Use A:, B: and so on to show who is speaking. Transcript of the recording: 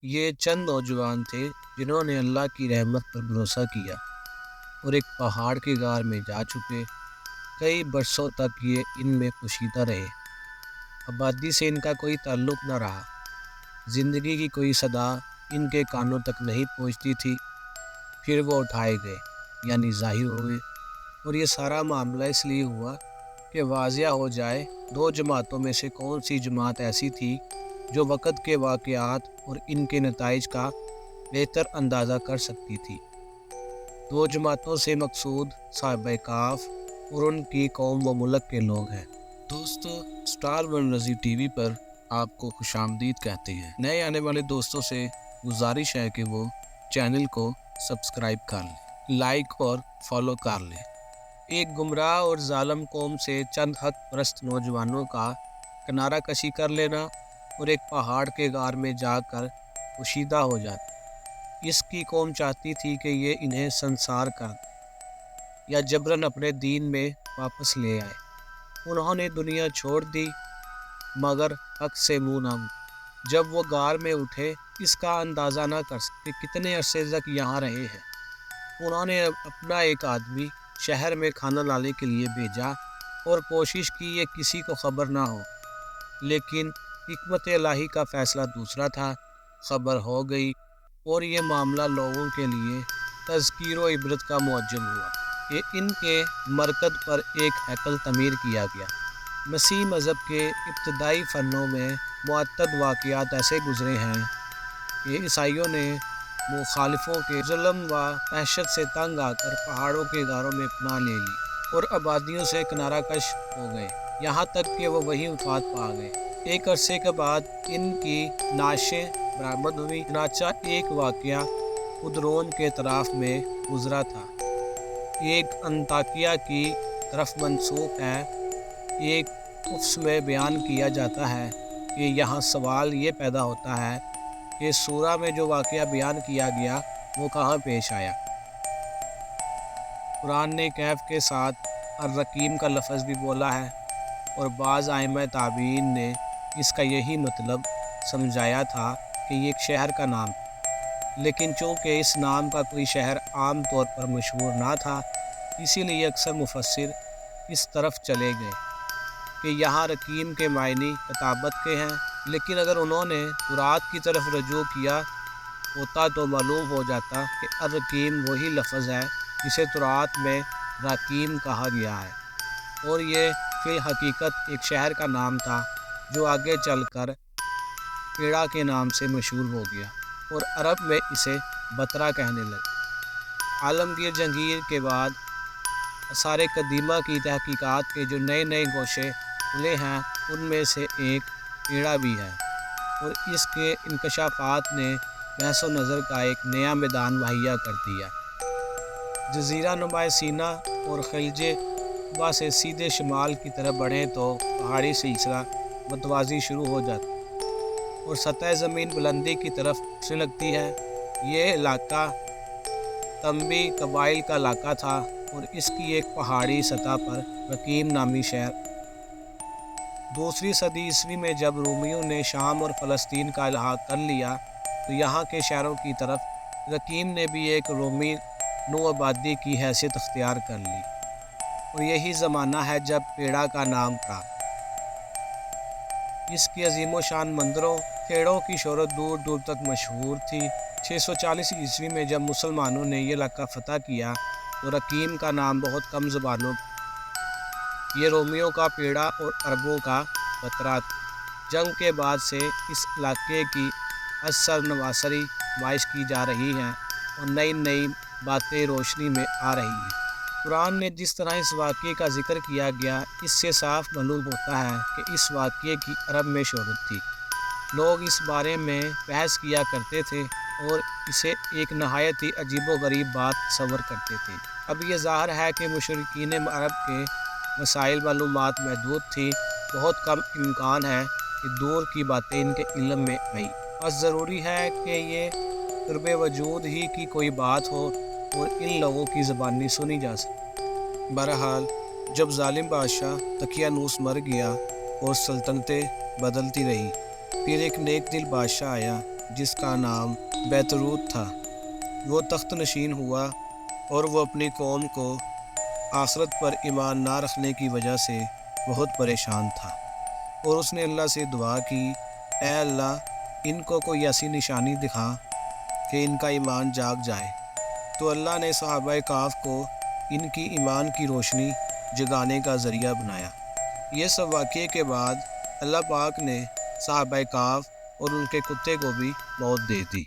A: یہ چند نوجوان تھے جنہوں نے اللہ کی رحمت پر بھروسہ کیا اور ایک پہاڑ کے غار میں جا چھپے۔ کئی برسوں تک یہ ان میں پوشیدہ رہے۔ آبادی سے ان کا کوئی تعلق نہ رہا۔ زندگی کی کوئی صدا ان کے کانوں تک نہیں پہنچتی تھی۔ پھر وہ اٹھائے گئے، یعنی ظاہر ہوئے، اور یہ سارا معاملہ اس لیے ہوا کہ واضح ہو جائے دو جماعتوں میں سے کون سی جماعت ایسی تھی جو وقت کے واقعات اور ان کے نتائج کا بہتر اندازہ کر سکتی تھی۔ دو جماعتوں سے مقصود صحابہ کہف اور ان کی قوم و ملک کے لوگ ہیں۔ دوستو، اسٹار ون رضی ٹی وی پر آپ کو خوش آمدید کہتے ہیں۔ نئے آنے والے دوستوں سے گزارش ہے کہ وہ چینل کو سبسکرائب کر لیں، لائک اور فالو کر لیں۔ ایک گمراہ اور ظالم قوم سے چند حق پرست نوجوانوں کا کنارہ کشی کر لینا اور ایک پہاڑ کے غار میں جا کر پوشیدہ ہو جانا۔ اس کی قوم چاہتی تھی کہ یہ انہیں سنسار کر دے یا جبراً اپنے دین میں واپس لے آئے۔ انہوں نے دنیا چھوڑ دی مگر حق سے منہ نہ موڑا۔ جب وہ غار میں اٹھے اس کا اندازہ نہ کر سکے کتنے عرصے تک یہاں رہے ہیں۔ انہوں نے اپنا ایک آدمی شہر میں کھانا لانے کے لیے بھیجا اور کوشش کی یہ کسی کو خبر نہ ہو، لیکن حکمت الہی کا فیصلہ دوسرا تھا۔ خبر ہو گئی اور یہ معاملہ لوگوں کے لیے تذکیر و عبرت کا موجب ہوا کہ ان کے مرکز پر ایک ہیکل تعمیر کیا گیا۔ مسیح مذہب کے ابتدائی فنوں میں متعدد واقعات ایسے گزرے ہیں کہ عیسائیوں نے مخالفوں کے ظلم و وحشت سے تنگ آ کر پہاڑوں کے غاروں میں پناہ لے لی اور آبادیوں سے کنارہ کش ہو گئے، یہاں تک کہ وہ وہیں وفات پا گئے۔ ایک عرصے کے بعد ان کی نعشیں برآمد ہوئی، چنانچہ ایک واقعہ قدرون کے طرف میں گزرا تھا، ایک انطاکیہ کی طرف منسوب ہے۔ ایک افس میں بیان کیا جاتا ہے کہ یہاں سوال یہ پیدا ہوتا ہے کہ سورہ میں جو واقعہ بیان کیا گیا وہ کہاں پیش آیا۔ قرآن نے کہف کے ساتھ الرقیم کا لفظ بھی بولا ہے اور بعض ائمہ تابعین نے اس کا یہی مطلب سمجھایا تھا کہ یہ ایک شہر کا نام تھا، لیکن چونکہ اس نام کا کوئی شہر عام طور پر مشہور نہ تھا، اسی لیے اکثر مفسر اس طرف چلے گئے کہ یہاں رقیم کے معنی کتابت کے ہیں، لیکن اگر انہوں نے تورات کی طرف رجوع کیا ہوتا تو معلوم ہو جاتا کہ الرقیم وہی لفظ ہے جسے تورات میں راکیم کہا گیا ہے، اور یہ فی الحقیقت ایک شہر کا نام تھا جو آگے چل کر پیڑا کے نام سے مشہور ہو گیا اور عرب میں اسے بترا کہنے لگے۔ عالمگیر جہانگیر کے بعد آثار قدیمہ کی تحقیقات کے جو نئے گوشے کھلے ہیں ان میں سے ایک پیڑا بھی ہے، اور اس کے انکشافات نے بحث و نظر کا ایک نیا میدان مہیا کر دیا۔ جزیرہ نما سینا اور خلیج عقبہ سے سیدھے شمال کی طرف بڑھیں تو پہاڑی سلسلہ متوازی شروع ہو جاتا اور سطح زمین بلندی کی طرف اٹھنے لگتی ہے۔ یہ علاقہ تنبی قبائل کا علاقہ تھا اور اس کی ایک پہاڑی سطح پر رقیم نامی شہر۔ دوسری صدی عیسوی میں جب رومیوں نے شام اور فلسطین کا الحاق کر لیا تو یہاں کے شہروں کی طرف رقیم نے بھی ایک رومی نو آبادی کی حیثیت اختیار کر لی، اور یہی زمانہ ہے جب پیڑا کا نام پڑا۔ اس کے عظیم و شان مندروں کھیڑوں کی شہرت دور دور تک مشہور تھی۔ 640 عیسوی میں جب مسلمانوں نے یہ علاقہ فتح کیا تو رقیم کا نام بہت کم زبانوں یہ رومیوں کا پیڑا اور عربوں کا بترا تھا۔ جنگ کے بعد سے اس علاقے کی اثر نواسری نمائش کی جا رہی ہیں اور نئی باتیں روشنی میں آ رہی ہیں۔ قرآن نے جس طرح اس واقعے کا ذکر کیا گیا اس سے صاف معلوم ہوتا ہے کہ اس واقعے کی عرب میں شہرت تھی۔ لوگ اس بارے میں بحث کیا کرتے تھے اور اسے ایک نہایت ہی عجیب و غریب بات تصور کرتے تھے۔ اب یہ ظاہر ہے کہ مشرکین عرب کے وسائل معلومات محدود تھی، بہت کم امکان ہے کہ دور کی باتیں ان کے علم میں آئیں۔ بس ضروری ہے کہ یہ قرب وجود ہی کی کوئی بات ہو اور ان لوگوں کی زبانی سنی جا سکے۔ بہرحال جب ظالم بادشاہ تقیانوس مر گیا اور سلطنتیں بدلتی رہی، پھر ایک نیک دل بادشاہ آیا جس کا نام بیتروت تھا، وہ تخت نشین ہوا اور وہ اپنی قوم کو آخرت پر ایمان نہ رکھنے کی وجہ سے بہت پریشان تھا، اور اس نے اللہ سے دعا کی، اے اللہ ان کو کوئی ایسی نشانی دکھا کہ ان کا ایمان جاگ جائے۔ تو اللہ نے صحابہ کہف کو ان کی ایمان کی روشنی جگانے کا ذریعہ بنایا۔ یہ سب واقعے کے بعد اللہ پاک نے صحابہ کہف اور ان کے کتے کو بھی موت دے دی۔